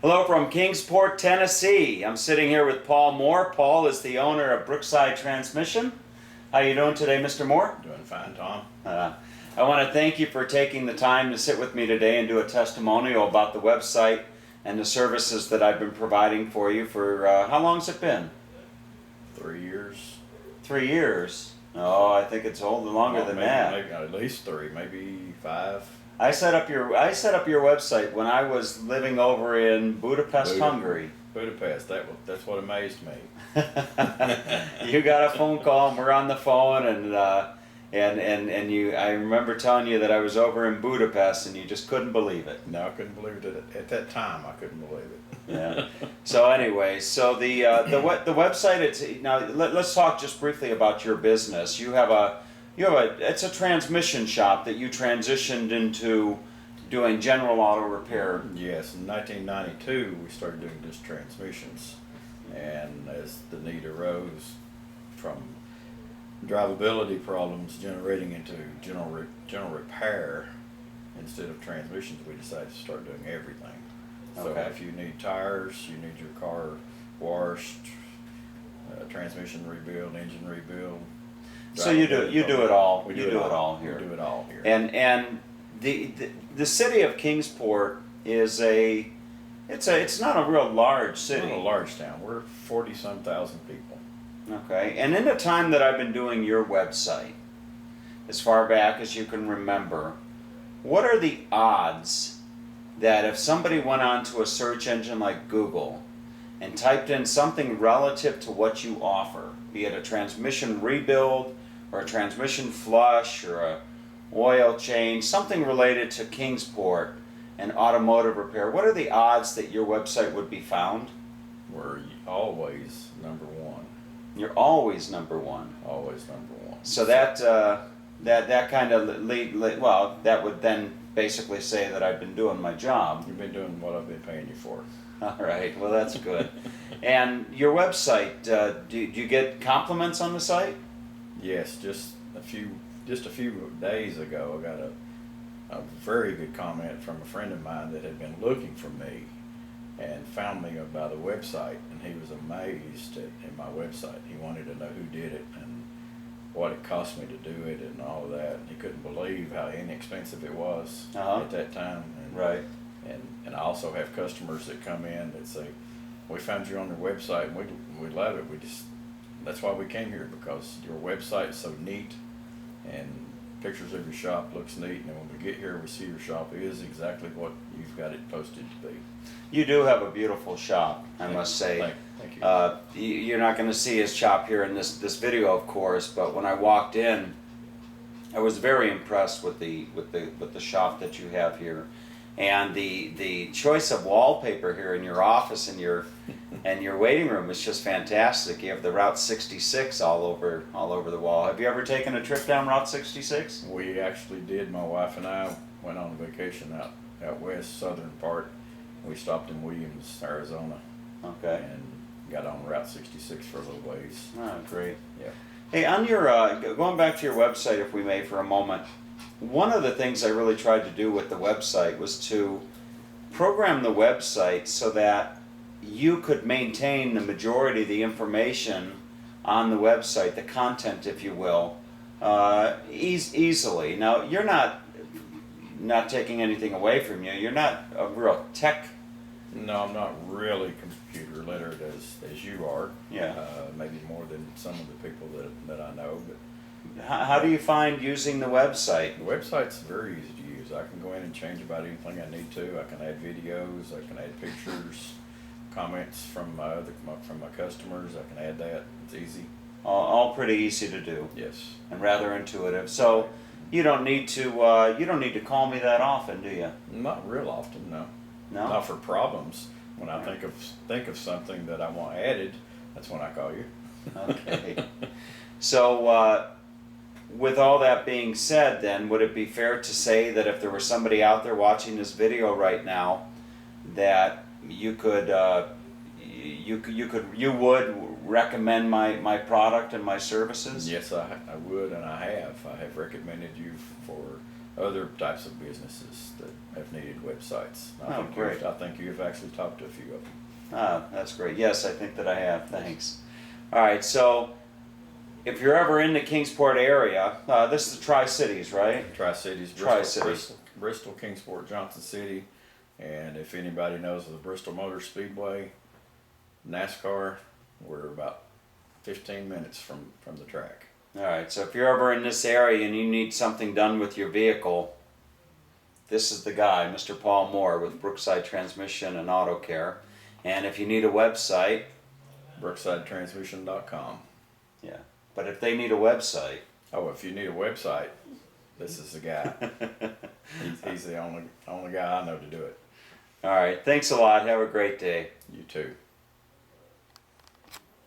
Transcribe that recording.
Hello from Kingsport, Tennessee. I'm sitting here with Paul Moore. Paul is the owner of Brookside Transmission. How you doing today, Mr. Moore? Doing fine, Tom. I want to thank you for taking the time to sit with me today and do a testimonial about the website and the services that I've been providing for you for, how long's it been? 3 years. 3 years? Oh, I think it's longer than that. Maybe at least 3, maybe 5. I set up your website when I was living over in Budapest, Hungary. Budapest. That's what amazed me. You got a phone call, and we're on the phone, and you. I remember telling you that I was over in Budapest, and you just couldn't believe it. No, I couldn't believe it at that time. I couldn't believe it. Yeah. So anyway, so the website. Let's talk just briefly about your business. It's a transmission shop that you transitioned into doing general auto repair. Yes, in 1992 we started doing just transmissions, and as the need arose from drivability problems generating into general repair instead of transmissions, we decided to start doing everything. So Okay. if you need tires, you need your car washed, transmission rebuild, engine rebuild. So you do it all. We do it all here. We do it all here. And the city of Kingsport is it's not a real large city. It's not a large town. We're 40-some thousand people. Okay. And in the time that I've been doing your website, as far back as you can remember, what are the odds that if somebody went onto a search engine like Google and typed in something relative to what you offer, be it a transmission rebuild or a transmission flush or a oil change, something related to Kingsport and automotive repair, what are the odds that your website would be found? We're always number one. You're always number one. Always number one. So that kind of that would then basically say that I've been doing my job. You've been doing what I've been paying you for. All right. Well, that's good. And your website, do you get compliments on the site? Yes, just a few days ago, I got a very good comment from a friend of mine that had been looking for me and found me by the website, and he was amazed at my website. He wanted to know who did it and what it cost me to do it and all of that. And he couldn't believe how inexpensive it was at that time. And, right. And I also have customers that come in that say, "We found you on your website and we love it. That's why we came here, because your website is so neat and pictures of your shop looks neat, and then when we get here we see your shop is exactly what you've got it posted to be." You do have a beautiful shop, I must say. Thank you. You're not going to see his shop here in this video, of course, but when I walked in, I was very impressed with the shop that you have here. And the choice of wallpaper here in your office and your waiting room is just fantastic. You have the Route 66 all over the wall. Have you ever taken a trip down Route 66? We actually did. My wife and I went on a vacation out west, southern part. We stopped in Williams, Arizona. Okay. And got on Route 66 for a little ways. Oh, great. Yeah. Hey, on your going back to your website, if we may, for a moment. One of the things I really tried to do with the website was to program the website so that you could maintain the majority of the information on the website, the content, if you will, easily. Now, you're not taking anything away from you. You're not a real tech. No, I'm not really computer literate as you are. Yeah. Maybe more than some of the people that I know, but. How do you find using the website? The website's very easy to use. I can go in and change about anything I need to. I can add videos, I can add pictures, comments from my customers. I can add that. It's easy. All pretty easy to do. Yes. And rather intuitive. So you don't need to call me that often, do you? Not real often, no. No. Not for problems. When I think of something that I want added, that's when I call you. Okay. So. With all that being said, then, would it be fair to say that if there was somebody out there watching this video right now, that you would recommend my product and my services? Yes, I would, and I have. I have recommended you for other types of businesses that have needed websites. Oh, great. I think you've actually talked to a few of them. Ah, that's great. Yes, I think that I have. Thanks. All right, so if you're ever in the Kingsport area, this is the Tri-Cities, right? Tri-Cities, Tri-Cities. Bristol, Kingsport, Johnson City, and if anybody knows of the Bristol Motor Speedway, NASCAR, we're about 15 minutes from the track. All right, so if you're ever in this area and you need something done with your vehicle, this is the guy, Mr. Paul Moore with Brookside Transmission and Auto Care. And if you need a website, BrooksideTransmission.com. yeah. But if they need a website, Oh, if you need a website, this is the guy. He's the only guy I know to do it. all right. Thanks a lot. Have a great day. You too.